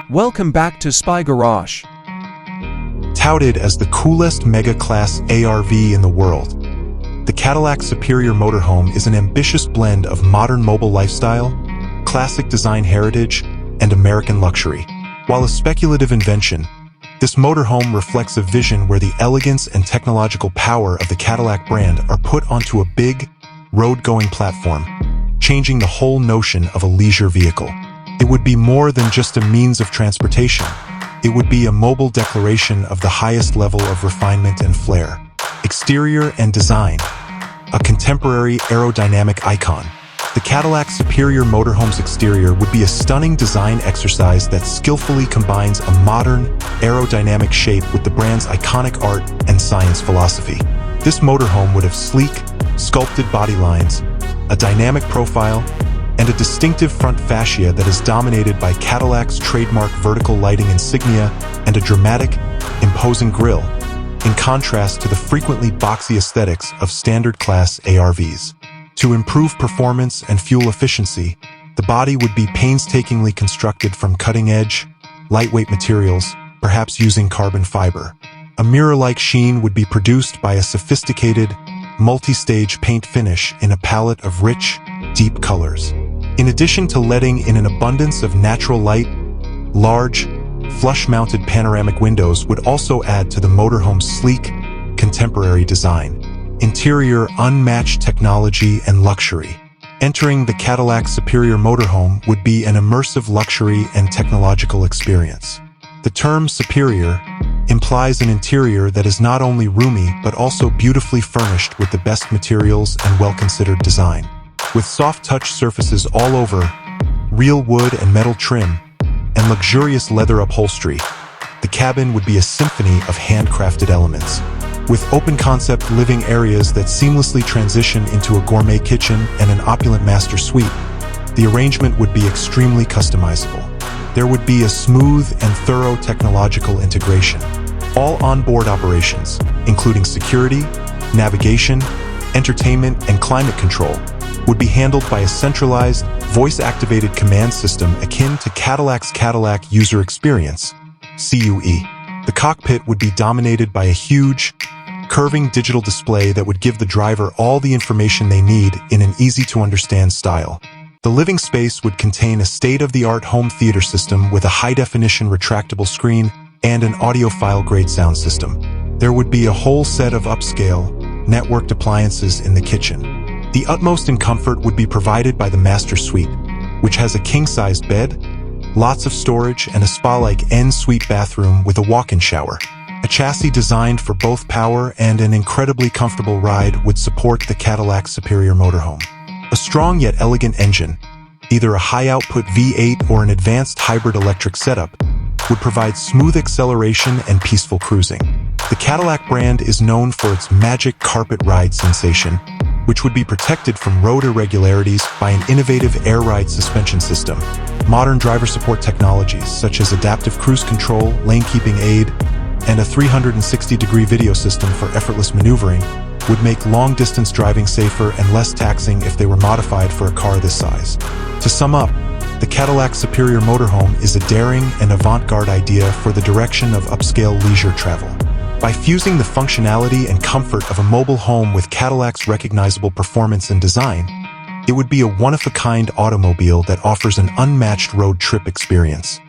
Welcome back to Spy Garage. Touted as the coolest mega-class ARV in the world, the Cadillac Superior Motorhome is an ambitious blend of modern mobile lifestyle, classic design heritage, and American luxury. While a speculative invention, this motorhome reflects a vision where the elegance and technological power of the Cadillac brand are put onto a big, road-going platform, changing the whole notion of a leisure vehicle. It would be more than just a means of transportation. It would be a mobile declaration of the highest level of refinement and flair. Exterior and design. A contemporary aerodynamic icon. The Cadillac Superior Motorhome's exterior would be a stunning design exercise that skillfully combines a modern, aerodynamic shape with the brand's iconic art and science philosophy. This motorhome would have sleek, sculpted body lines, a dynamic profile, and a distinctive front fascia that is dominated by Cadillac's trademark vertical lighting insignia and a dramatic, imposing grille, in contrast to the frequently boxy aesthetics of standard-class ARVs. To improve performance and fuel efficiency, the body would be painstakingly constructed from cutting-edge, lightweight materials, perhaps using carbon fiber. A mirror-like sheen would be produced by a sophisticated, multi-stage paint finish in a palette of rich, deep colors. In addition to letting in an abundance of natural light, large, flush-mounted panoramic windows would also add to the motorhome's sleek, contemporary design. Interior unmatched technology and luxury. Entering the Cadillac Superior Motorhome would be an immersive luxury and technological experience. The term superior implies an interior that is not only roomy but also beautifully furnished with the best materials and well-considered design. With soft-touch surfaces all over, real wood and metal trim, and luxurious leather upholstery, the cabin would be a symphony of handcrafted elements. With open-concept living areas that seamlessly transition into a gourmet kitchen and an opulent master suite, the arrangement would be extremely customizable. There would be a smooth and thorough technological integration. All onboard operations, including security, navigation, entertainment, and climate control, would be handled by a centralized, voice-activated command system akin to Cadillac's Cadillac User Experience, CUE. The cockpit would be dominated by a huge, curving digital display that would give the driver all the information they need in an easy-to-understand style. The living space would contain a state-of-the-art home theater system with a high-definition retractable screen and an audiophile-grade sound system. There would be a whole set of upscale, networked appliances in the kitchen. The utmost in comfort would be provided by the master suite, which has a king-sized bed, lots of storage, and a spa-like en-suite bathroom with a walk-in shower. A chassis designed for both power and an incredibly comfortable ride would support the Cadillac Superior Motorhome. A strong yet elegant engine, either a high-output V8 or an advanced hybrid electric setup, would provide smooth acceleration and peaceful cruising. The Cadillac brand is known for its magic carpet ride sensation, which would be protected from road irregularities by an innovative air ride suspension system. Modern driver support technologies such as adaptive cruise control, lane keeping aid, and a 360-degree video system for effortless maneuvering would make long-distance driving safer and less taxing if they were modified for a car this size. To sum up, the Cadillac Superior Motorhome is a daring and avant-garde idea for the direction of upscale leisure travel. By fusing the functionality and comfort of a mobile home with Cadillac's recognizable performance and design, it would be a one-of-a-kind automobile that offers an unmatched road trip experience.